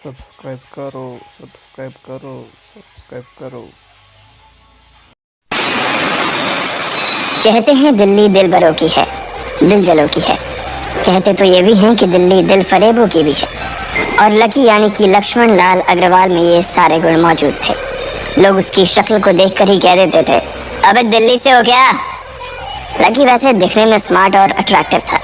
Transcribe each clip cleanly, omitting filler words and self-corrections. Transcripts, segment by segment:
Subscribe करो subscribe करो subscribe करो। कहते हैं दिल्ली दिल बरों की है, दिल जलों की है। कहते तो ये भी हैं कि दिल्ली दिल फरेबों की भी है। और लकी यानी कि लक्ष्मण लाल अग्रवाल में ये सारे गुण मौजूद थे। लोग उसकी शक्ल को देखकर ही कह देते थे, अबे दिल्ली से हो क्या। लकी वैसे दिखने में स्मार्ट और अट्रैक्टिव था,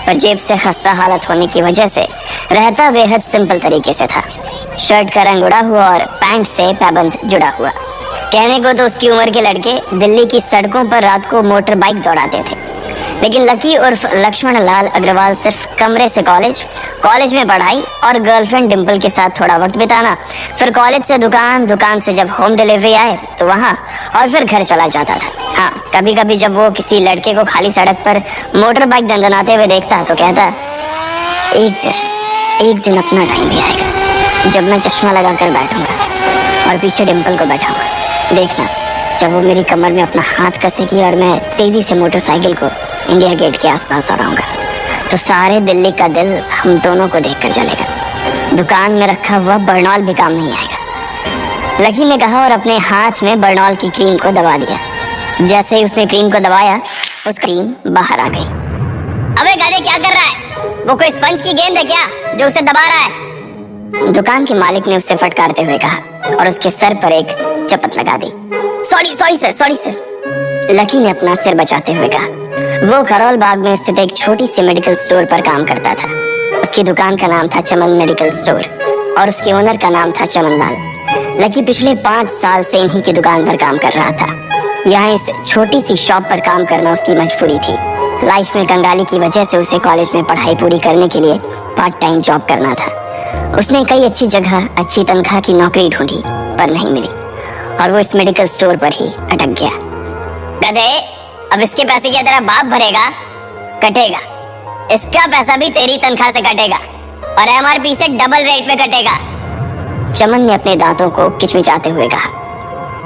पर जेब से खस्ता हालत होने की वजह से रहता बेहद सिंपल तरीके से था। शर्ट का रंग उड़ा हुआ और पैंट से पैबंद जुड़ा हुआ। कहने को तो उसकी उम्र के लड़के दिल्ली की सड़कों पर रात को मोटर बाइक दौड़ाते थे, लेकिन लकी उर्फ लक्ष्मण लाल अग्रवाल सिर्फ कमरे से कॉलेज में पढ़ाई और गर्लफ्रेंड डिंपल के साथ थोड़ा वक्त बिताना, फिर कॉलेज से दुकान, दुकान से जब होम डिलीवरी आए तो वहाँ, और फिर घर चला जाता था। हाँ, कभी कभी जब वो किसी लड़के को खाली सड़क पर मोटर बाइक दंदनाते हुए देखता तो कहता, एक दिन अपना टाइम भी आएगा जब मैं चश्मा लगाकर बैठूंगा और पीछे डिंपल को बैठाऊंगा। देखना, जब वो मेरी कमर में अपना हाथ कसेगी और मैं तेजी से मोटरसाइकिल को इंडिया गेट के आसपास दौड़ाऊंगा, तो सारे दिल्ली का दिल हम दोनों को देखकर जलेगा। दुकान में रखा हुआ बर्नॉल भी काम नहीं आएगा, लकी ने कहा और अपने हाथ में बर्नॉल की क्रीम को दबा दिया। जैसे ही उसने क्रीम को दबाया, उस क्रीम बाहर आ गई। अबे गाड़ी क्या कर रहा है? वो कोई स्पंज की गेंद है क्या जो उसे दबा रहा है? दुकान के मालिक ने उससे फटकारते हुए कहा और उसके सर पर एक चपत लगा दी। Sorry sir. लकी ने अपना सिर बचाते हुए कहा। वो करोल बाग में स्थित एक छोटी सी मेडिकल स्टोर पर काम करता था। उसकी दुकान का नाम था चमन मेडिकल स्टोर और उसके ओनर का नाम था चमन लाल। लकी पिछले 5 साल से इन्हीं की दुकान पर काम कर रहा था। यहाँ इस छोटी सी शॉप पर काम करना उसकी मजबूरी थी। लाइफ में कंगाली की वजह से उसे कॉलेज में पढ़ाई पूरी करने के लिए पार्ट टाइम जॉब करना था। उसने कई अच्छी जगह अच्छी तनख्वाह की नौकरी ढूंढी पर नहीं मिली और वो इस मेडिकल स्टोर पर ही अटक गया। गधे, अब इसके पैसे क्या तेरा बाप भरेगा? कटेगा। इसका पैसा भी तेरी तनख्वाह से कटेगा और एमआरपी से डबल रेट में कटेगा। चमन ने अपने दांतों को किचमिचाते हुए कहा।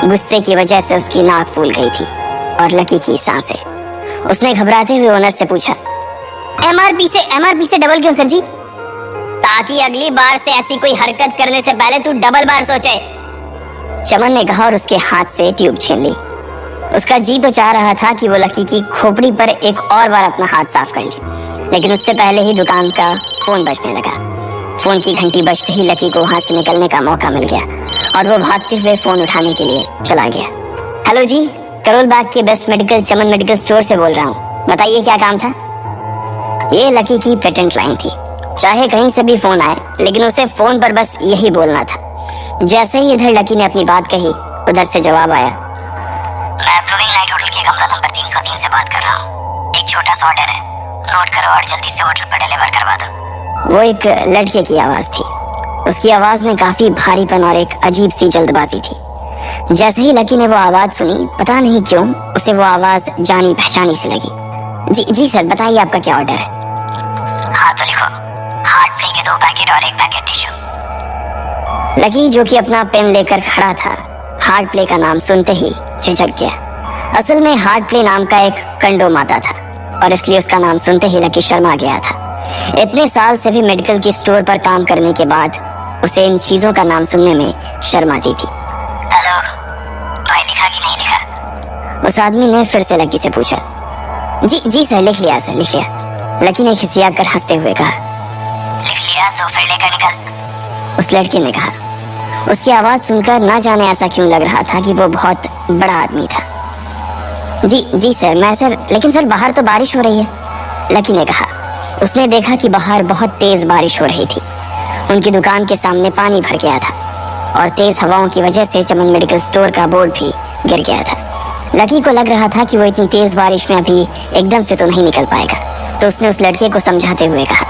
गुस्से की वजह से उसकी नाक फूल गई थी और लकी की सांसें। उसने घबराते हुए ओनर से पूछा, एमआरपी से डबल क्यों सर जी? ताकि अगली बार से ऐसी कोई हरकत करने से पहले तू डबल बार सोचे। चमन ने कहा और उसके हाथ से ट्यूब छीन ली। उसका जी तो चाह रहा था कि वो लकी की खोपड़ी पर एक और बार अपना हाथ साफ कर ले, लेकिन उससे पहले ही दुकान का फोन बजने लगा। फोन की घंटी बजते ही लकी को वहां से निकलने का मौका मिल गया और वो भागते हुए फोन उठाने के लिए चला गया। हेलो जी, करोल बाग के बेस्ट मेडिकल चमन मेडिकल स्टोर से बोल रहा हूँ, बताइए क्या काम था? ये लकी की पेटेंट लाइन थी। चाहे कहीं से भी फोन आए, लेकिन उसे फोन पर बस यही बोलना था। जैसे ही इधर लकी ने अपनी बात कही, उधर से जवाब आया, मैं ब्लूविंग नाइट होटल के कमरा नंबर 303 से बात कर रहा हूँ। एक छोटा सा ऑर्डर है, नोट करो और जल्दी से होटल पर डिलीवर करवा दो। वो एक लड़के की आवाज थी। उसकी आवाज में काफी भारीपन और एक अजीब सी जल्दबाजी थी। जैसे ही लकी ने वो आवाज सुनी, पता नहीं क्यों उसे वो आवाज जानी पहचानी सी लगी। जी सर, बताइए आपका क्या ऑर्डर है? हाँ तो लिखो, हार्ट प्ले के 2 पैकेट और 1 पैकेट टिश्यू। लकी जो कि अपना पेन लेकर खड़ा था, हार्ट प्ले का नाम सुनते ही झिझक गया। असल में हार्ट प्ले नाम का एक कंडोम आता था और इसलिए उसका नाम सुनते ही लकी शर्मा गया था। इतने साल से भी मेडिकल की स्टोर पर काम करने के बाद उसे इन चीजों का नाम सुनने में शर्म आती थी। हेलो भाई, लिखा कि नहीं लिखा? उस आदमी ने फिर से लकी से पूछा। जी सर, लिख लिया सर, लिख लिया। लकी ने खिसिया कर हंसते हुए कहा। लिख लिया तो फिर लेकर निकल, उस लड़के ने कहा। उसकी आवाज सुनकर ना जाने ऐसा क्यों लग रहा था कि वो बहुत बड़ा आदमी था। जी सर, मैं सर, लेकिन सर बाहर तो बारिश हो रही है, लकी ने कहा। उसने देखा कि बाहर बहुत तेज बारिश हो रही थी। उनकी दुकान के सामने पानी भर गया था और तेज हवाओं की वजह से चमन मेडिकल स्टोर का बोर्ड भी गिर गया था। लकी को लग रहा था कि वो इतनी तेज बारिश में अभी एकदम से तो नहीं निकल पाएगा, तो उसने उस लड़के को समझाते हुए कहा,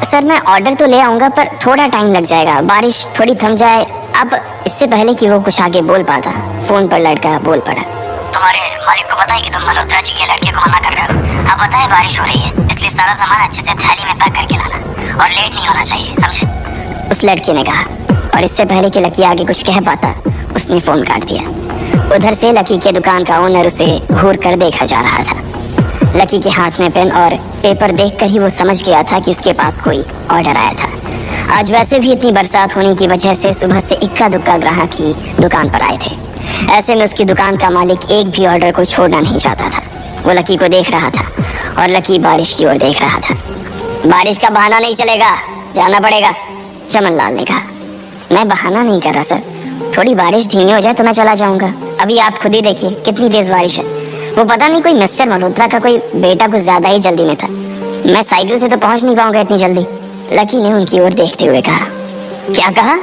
सर मैं ऑर्डर तो ले आऊंगा पर थोड़ा टाइम लग जाएगा, बारिश थोड़ी थम जाए। अब इससे पहले कि वो कुछ आगे बोल पाता, फोन पर लड़का बोल पड़ा। तुम्हारे मालिक को पता है कि तुम मल्होत्रा जी के लड़के को मना कर रहे हो? हाँ पता है, बारिश हो रही है, इसलिए सारा सामान अच्छे से थैली में पैक करके लाना और लेट नहीं होना चाहिए, समझे? उस लड़के ने कहा और इससे पहले कि लकी आगे कुछ कह पाता, उसने फोन काट दिया। उधर से लकी के दुकान का ओनर उसे घूर कर देखा जा रहा था। लकी के हाथ में पेन और पेपर देखकर ही वो समझ गया था कि उसके पास कोई ऑर्डर आया था। आज वैसे भी इतनी बरसात होने की वजह से सुबह से इक्का दुक्का ग्राहक ही दुकान पर आए थे। ऐसे में उसकी दुकान का मालिक एक भी ऑर्डर को छोड़ना नहीं चाहता था। वो लकी को देख रहा था और लकी बारिश की ओर देख रहा था। बारिश का बहाना नहीं चलेगा, जाना पड़ेगा, चमन लाल ने कहा। मैं बहाना नहीं कर रहा सर, थोड़ी बारिश धीमी हो जाए तो मैं चला जाऊंगा। अभी आप खुद ही देखिए कितनी तेज बारिश है। वो पता नहीं कोई मिस्टर मल्होत्रा का कोई बेटा कुछ ज्यादा ही जल्दी में था। मैं साइकिल से तो पहुंच नहीं पाऊंगा इतनी जल्दी। लकी ने उनकी ओर देखते हुए कहा। क्या कहा?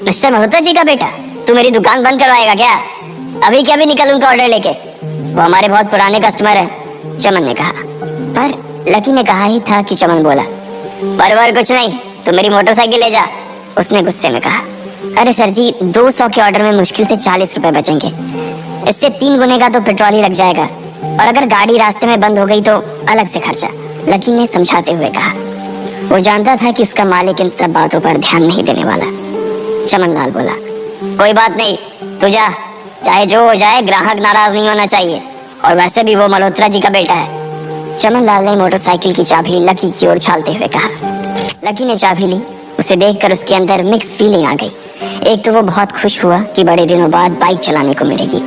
मिस्टर मल्होत्रा जी का बेटा? तू मेरी दुकान बंद करवाएगा क्या? अभी क्या भी निकल उनका ऑर्डर लेके, वो हमारे बहुत पुराने कस्टमर है, चमन ने कहा। पर लकी ने कहा ही था कि चमन बोला। पर कुछ नहीं, तू मेरी मोटरसाइकिल ले जा, उसने गुस्से में कहा। अरे सर जी, 200 के ऑर्डर में मुश्किल से 40 रुपए बचेंगे। इससे 3 गुने का तो पेट्रोल ही लग जाएगा, और अगर गाड़ी रास्ते में बंद हो गई तो अलग से खर्चा, लकी ने समझाते हुए कहा। वो जानता था कि उसका मालिक इन सब बातों पर ध्यान नहीं देने वाला। चमन लाल बोला। कोई बात नहीं, तू जा, चाहे जो हो जाए ग्राहक नाराज नहीं होना चाहिए, और वैसे भी वो मल्होत्रा जी का बेटा है। चमन लाल ने मोटरसाइकिल की चाबी लकी की ओर उछालते हुए कहा। लकी ने चाबी ली। उसे देखकर उसके अंदर मिक्स फीलिंग आ गई। एक तो वो बहुत खुश हुआ कि बड़े दिनों बाद बाइक चलाने को मिलेगी,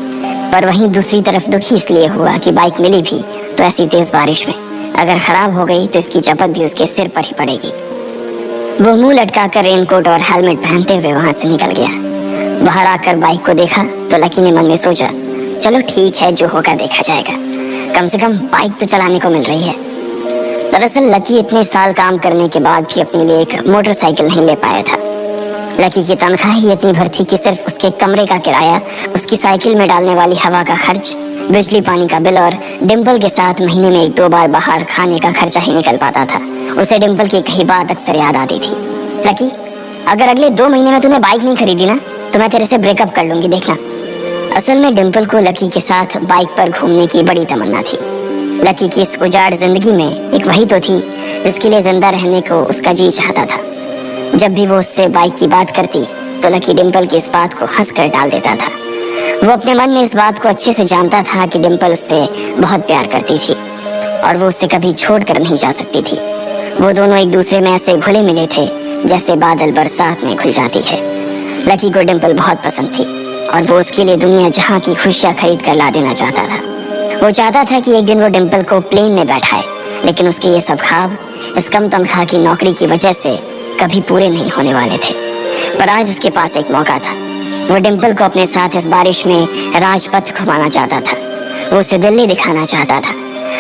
पर वहीं दूसरी तरफ दुखी इसलिए हुआ कि बाइक मिली भी तो ऐसी तेज बारिश में अगर खराब हो गई तो इसकी चपत भी उसके सिर पर ही पड़ेगी। वो मुंह लटकाकर रेनकोट और हेलमेट पहनते हुए वहां से निकल गया। बाहर आकर बाइक को देखा तो लकी ने मन में सोचा, चलो ठीक है, जो होगा देखा जाएगा, कम से कम बाइक तो चलाने को मिल रही है। दरअसल लकी इतने साल काम करने के बाद भी अपने लिए एक मोटरसाइकिल नहीं ले पाया था। लकी की तनख्वाह ही इतनी भर थी कि सिर्फ उसके कमरे का किराया, उसकी साइकिल में डालने वाली हवा का खर्च, बिजली पानी का बिल और डिम्पल के साथ महीने में 1-2 बार बाहर खाने का खर्चा ही निकल पाता था। उसे डिम्पल की कही बात अक्सर याद आती थी। लकी, अगर अगले 2 महीने में तूने बाइक नहीं खरीदी ना तो मैं तेरे से ब्रेकअप कर लूंगी, देखना। असल में डिम्पल को लकी के साथ बाइक पर घूमने की बड़ी तमन्ना थी। लकी की इस उजाड़ जिंदगी में एक वही तो थी जिसके लिए जिंदा रहने को उसका जी चाहता था। जब भी वो उससे बाइक की बात करती तो लकी डिम्पल की इस बात को हंस कर टाल देता था। वो अपने मन में इस बात को अच्छे से जानता था कि डिम्पल उससे बहुत प्यार करती थी और वो उससे कभी छोड़ कर नहीं जा सकती थी। वो दोनों एक दूसरे में ऐसे घुले मिले थे जैसे बादल बरसात में घुल जाती है। लकी को डिम्पल बहुत पसंद थी और वो उसके लिए दुनिया जहां की खुशियां खरीद कर ला देना चाहता था। वो चाहता था कि एक दिन वो डिम्पल को प्लेन में बैठाए, लेकिन उसके ये सब ख्वाब इस कम तनख्वाह की नौकरी की वजह से कभी पूरे नहीं होने वाले थे। पर आज उसके पास एक मौका था। वो डिम्पल को अपने साथ इस बारिश में राजपथ घुमाना चाहता था। वो उसे दिल्ली दिखाना चाहता था।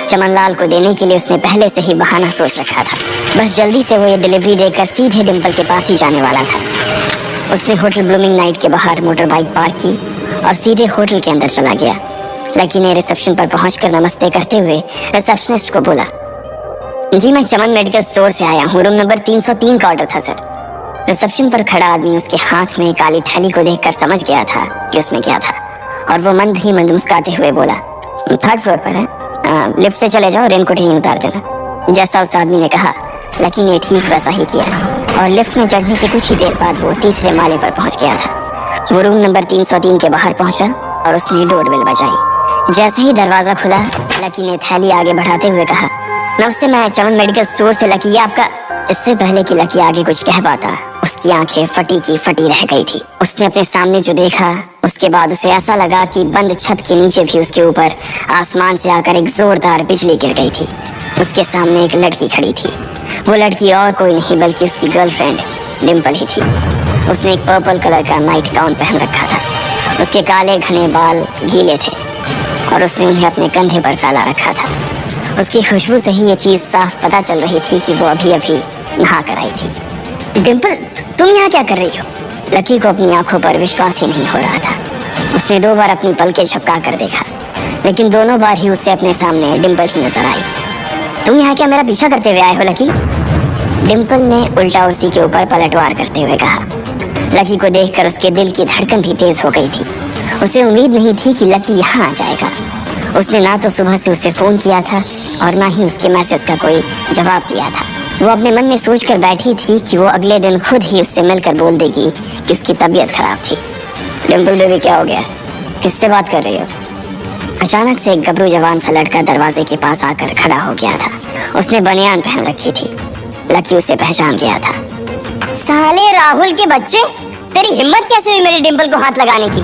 चमन लाल को देने के लिए उसने पहले से ही बहाना सोच रखा था। बस जल्दी से वो ये डिलीवरी देकर सीधे डिम्पल के पास ही जाने वाला था। उसने होटल ब्लूमिंग नाइट के बाहर मोटर बाइक पार्क की और सीधे होटल के अंदर चला गया। लकी ने रिसेप्शन पर पहुंचकर नमस्ते करते हुए रिसेप्शनिस्ट को बोला, जी मैं चमन मेडिकल स्टोर से आया हूँ, रूम नंबर 303 का ऑर्डर था सर। रिसेप्शन पर खड़ा आदमी उसके हाथ में काली थैली को देखकर समझ गया था कि उसमें क्या था और वो मंद ही मंद मुस्कुराते हुए बोला, 3rd फ्लोर पर है, लिफ्ट से चले जाओ, रेनकोट ही उतार देना। जैसा उस आदमी ने कहा लकी ने ठीक वैसा ही किया और लिफ्ट में चढ़ने के कुछ ही देर बाद वो 3रे माले पर पहुंच गया था। वो रूम नंबर 303 के बाहर पहुंचा और उसने डोरबेल बजाई। जैसे ही दरवाजा खुला लकी ने थैली आगे बढ़ाते हुए कहा, नमस्ते, मैं चमन मेडिकल स्टोर से लकी, ये आपका। इससे पहले कि लकी आगे कुछ कह पाता उसकी आंखें फटी की फटी रह गई थी। उसने अपने सामने जो देखा उसके बाद उसे ऐसा लगा कि बंद छत के नीचे भी उसके ऊपर आसमान से आकर एक जोरदार बिजली गिर गई थी। उसके सामने एक लड़की खड़ी थी। वो लड़की और कोई नहीं बल्कि उसकी गर्लफ्रेंड डिम्पल ही थी। उसने एक पर्पल कलर का नाइट गाउन पहन रखा था। उसके काले घने बाल गीले थे और उसने उन्हें अपने कंधे पर फैला रखा था। उसकी खुशबू से ही ये चीज साफ पता चल रही थी कि वो अभी अभी नहा कर आई थी। डिम्पल, तुम यहाँ क्या कर रही हो? लकी को अपनी आंखों पर विश्वास ही नहीं हो रहा था। उसने 2 बार अपनी पलकें झपका कर देखा, लेकिन दोनों बार ही उसे अपने सामने डिम्पल ही नजर आई। तुम यहाँ क्या मेरा पीछा करते हुए आए हो लकी? डिम्पल ने उल्टा उसी के ऊपर पलटवार करते हुए कहा। लकी को देखकर उसके दिल की धड़कन भी तेज हो गई थी। उसे उम्मीद नहीं थी कि लकी यहाँ आ जाएगा। उसने ना तो सुबह से उसे फोन किया था और ना ही उसके मैसेज का कोई जवाब दिया था। वो अपने मन में सोचकर बैठी थी कि वो अगले दिन खुद ही उससे मिलकर बोल देगी कि उसकी तबीयत खराब थी। डिम्पल बेबी, क्या हो गया? किससे बात कर रही हो? अचानक से एक गबरू जवान सा लड़का दरवाजे के पास आकर खड़ा हो गया था। उसने बनियान पहन रखी थी। लकी उसे पहचान गया था। साले राहुल के बच्चे, तेरी हिम्मत कैसे हुई मेरी डिंपल को हाथ लगाने की?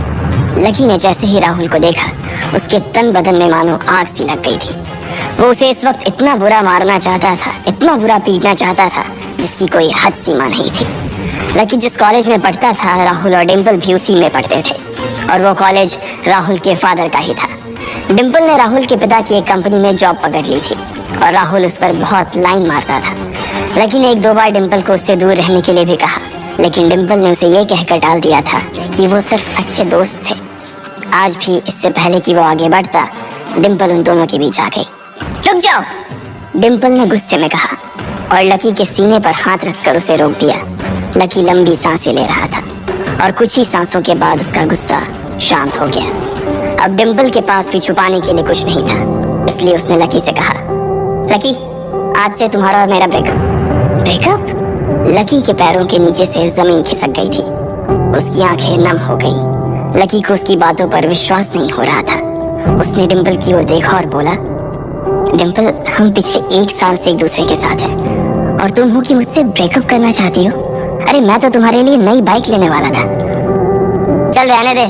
लकी ने जैसे ही राहुल को देखा, उसके तन बदन में मानो आग सी लग गई थी। वो उसे इस वक्त इतना बुरा मारना चाहता था, इतना बुरा पीटना चाहता था, जिसकी कोई हद सीमा नहीं थी। लकी जिस कॉलेज में पढ़ता था, राहुल और डिंपल भी उसी में पढ़ते थे, और वो कॉलेज राहुल के फादर का ही था। डिंपल ने राहुल के पिता की एक कंपनी में जॉब पकड़ ली थी, और राहुल उस पर बहुत लाइन मारता था। लकी ने 1-2 बार डिंपल को उससे दूर रहने के लिए भी कहा, लेकिन डिंपल ने उसे ये कहकर टाल दिया था कि वो सिर्फ अच्छे दोस्त थे। आज भी इससे पहले कि वो आगे बढ़ता, डिंपल उन दोनों के बीच आ गई। रुक जाओ, डिंपल ने गुस्से में कहा, और लकी के सीने पर हाथ रखकर उसे रोक दिया। लकी लंबी सांसें ले रहा था, और कुछ ही सांसों के बाद उसका गुस्सा शांत हो गया। अब डिंपल के पास भी छुपाने के लिए कुछ नहीं था, इसलिए उसने लकी से कहा, लकी, आज से तुम्हारा और मेरा ब्रेकअप। ब्रेकअप? लकी के पैरों के नीचे से जमीन खिसक गई थी। उसकी आंखें नम हो गई। लकी को उसकी बातों पर विश्वास नहीं हो रहा था। उसने डिंपल की ओर देखा और बोला, डिंपल, हम पिछले 1 साल से एक दूसरे के साथ हैं, और तुम हो कि मुझसे ब्रेकअप करना चाहती हो? अरे मैं तो तुम्हारे लिए नई बाइक लेने वाला था। चल रहने दे,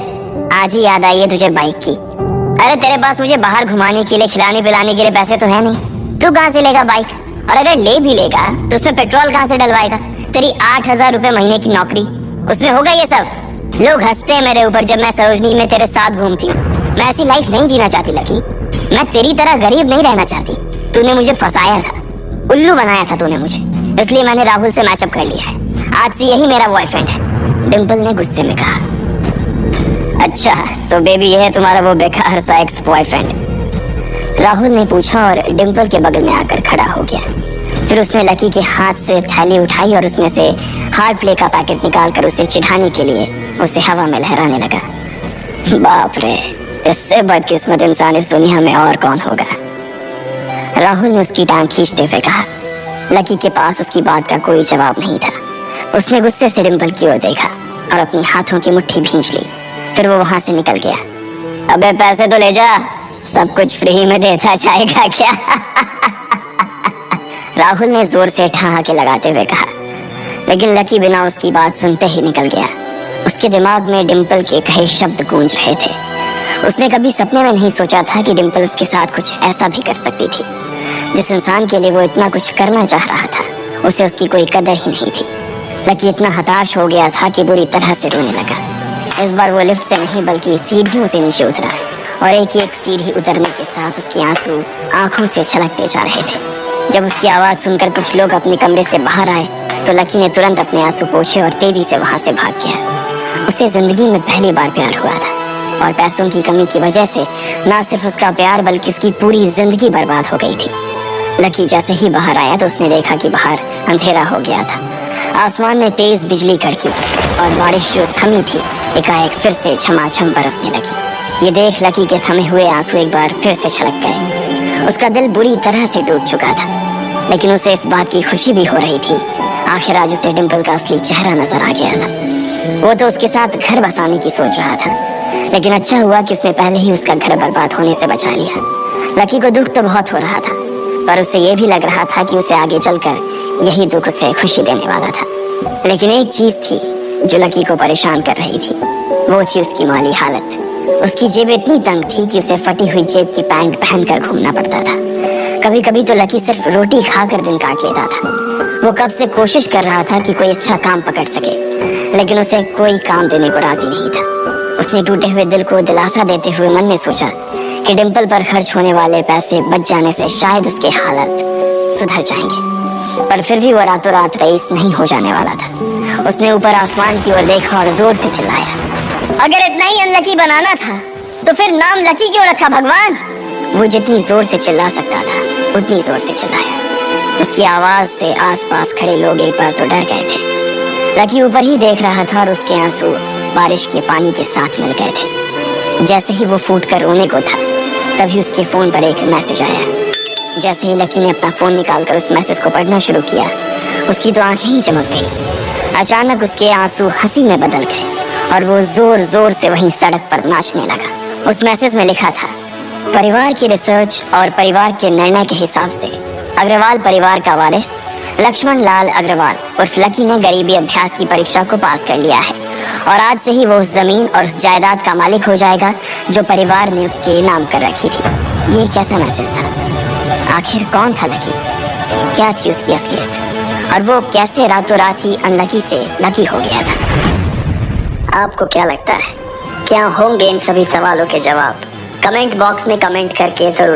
आज ही याद आई है तुझे बाइक की। अरे तेरे पास मुझे बाहर घुमाने के लिए, खिलाने पिलाने के लिए पैसे तो है नहीं, तू कहाँ से लेगा बाइक? और अगर ले भी लेगा तो उसमें पेट्रोल कहाँ से डलवाएगा? तेरी 8,000 रुपए महीने की नौकरी, उसमें होगा ये सब? लोग हंसते हैं मेरे ऊपर जब मैं सरोजनी में तेरे साथ घूमती हूँ। मैं ऐसी लाइफ नहीं जीना चाहती लकी। मैं तेरी तरह गरीब नहीं रहना चाहती। तूने मुझे फंसाया था, उल्लू बनाया था तूने मुझे, इसलिए मैंने राहुल से मैचअप कर लिया है। आज से यही मेरा बॉयफ्रेंड है, डिंपल ने गुस्से में कहा। अच्छा, तो बेबी ये है तुम्हारा वो बेकार सा एक्स बॉयफ्रेंड? राहुल ने पूछा, और डिंपल के बगल में आकर खड़ा हो गया। फिर उसने लकी के हाथ से थैली उठाई और उसमें से हार्ड प्ले का पैकेट निकालकर उसे चिढ़ाने के लिए उसे हवा में लहराने लगा। बाप रे, इससे बदकिस्मत इंसान इस दुनिया में और कौन होगा? राहुल ने उसकी टांग खींचते हुए कहा। लकी के पास उसकी बात का कोई जवाब नहीं था। उसने गुस्से से डिंपल की ओर देखा और अपनी हाथों की मुट्ठी भींच ली। फिर वो वहां से निकल गया। अबे पैसे तो ले जा, सब कुछ फ्री में देता जाएगा क्या? राहुल ने जोर से ठहाके लगाते हुए कहा, लेकिन लकी बिना उसकी बात सुनते ही निकल गया। उसके दिमाग में डिंपल के कहे शब्द गूंज रहे थे। उसने कभी सपने में नहीं सोचा था कि डिंपल उसके साथ कुछ ऐसा भी कर सकती थी। जिस इंसान के लिए वो इतना कुछ करना चाह रहा था, उसे उसकी कोई कदर ही नहीं थी। लकी इतना हताश हो गया था कि बुरी तरह से रोने लगा। इस बार वो लिफ्ट से नहीं बल्कि सीढ़ियों से नीचे उतरा, और एक एक सीढ़ी उतरने के साथ उसके आंसू आंखों से छलकते जा रहे थे। जब उसकी आवाज सुनकर कुछ लोग अपने कमरे से बाहर आए तो लकी ने तुरंत अपने आंसू पोंछे और तेजी से वहां से भाग गया। उसे जिंदगी में पहली बार प्यार हुआ था, और पैसों की कमी की वजह से ना सिर्फ उसका प्यार बल्कि उसकी पूरी जिंदगी बर्बाद हो गई थी। लकी जैसे ही बाहर आया तो उसने देखा कि बाहर अंधेरा हो गया था। आसमान में तेज बिजली कड़की और बारिश जो थमी थी एकाएक फिर से झमाझम बरसने लगी। ये देख लकी के थमे हुए आंसू एक बार फिर से छलक गए। उसका दिल बुरी तरह से टूट चुका था, लेकिन उसे इस बात की खुशी भी हो रही थी। आखिर आज उसे डिंपल का असली चेहरा नजर आ गया था। वो तो उसके साथ घर बसाने की सोच रहा था, लेकिन अच्छा हुआ कि उसने पहले ही उसका घर बर्बाद होने से बचा लिया। लकी को दुख तो बहुत हो रहा था, पर उसे ये भी लग रहा था कि उसे आगे चलकर यही दुख उसे खुशी देने वाला था। लेकिन एक चीज थी जो लकी को परेशान कर रही थी, वो थी उसकी माली हालत। उसकी जेब इतनी तंग थी कि उसे फटी हुई जेब की पैंट पहनकर घूमना पड़ता था। कभी कभी तो लकी सिर्फ रोटी खाकर दिन काट लेता था। वो कब से कोशिश कर रहा था कि कोई अच्छा काम पकड़ सके, लेकिन उसे कोई काम देने को राजी नहीं था। उसने टूटे हुए दिल को दिलासा देते हुए मन में सोचा कि डिंपल पर खर्च होने वाले पैसे बच जाने से शायद उसके हालत सुधर जाएंगे, पर फिर भी वो रातों रात रईस नहीं हो जाने वाला था। उसने ऊपर आसमान की ओर देखा और जोर से चिल्लाया, अगर इतना ही अनलकी बनाना था तो फिर नाम लकी क्यों रखा भगवान? वो जितनी जोर से चिल्ला सकता था उतनी जोर से चिल्लाया। उसकी आवाज से आसपास खड़े लोग एक बार तो डर गए थे। लकी ऊपर ही देख रहा था और उसके आंसू बारिश के पानी के साथ मिल गए थे। जैसे ही वो फूट कर रोने को था, तभी उसके फोन पर एक मैसेज आया। जैसे ही लकी ने अपना फोन निकालकर उस मैसेज को पढ़ना शुरू किया, उसकी तो आंखें ही चमक गई। अचानक उसके आंसू हंसी में बदल गए और वो जोर जोर से वहीं सड़क पर नाचने लगा। उस मैसेज में लिखा था, परिवार की रिसर्च और परिवार के निर्णय के हिसाब से अग्रवाल परिवार का वारिस लक्ष्मण लाल अग्रवाल उर्फ लकी ने गरीबी अभ्यास की परीक्षा को पास कर लिया है और आज से ही वो उस जमीन और उस जायदाद का मालिक हो जाएगा जो परिवार ने उसके नाम कर रखी थी। ये कैसा मैसेज था? आखिर कौन था लकी? क्या थी उसकी असलियत? और वो कैसे रातों रात ही अनलकी से लकी हो गया था? आपको क्या लगता है, क्या होंगे इन सभी सवालों के जवाब? कमेंट बॉक्स में कमेंट करके जरूर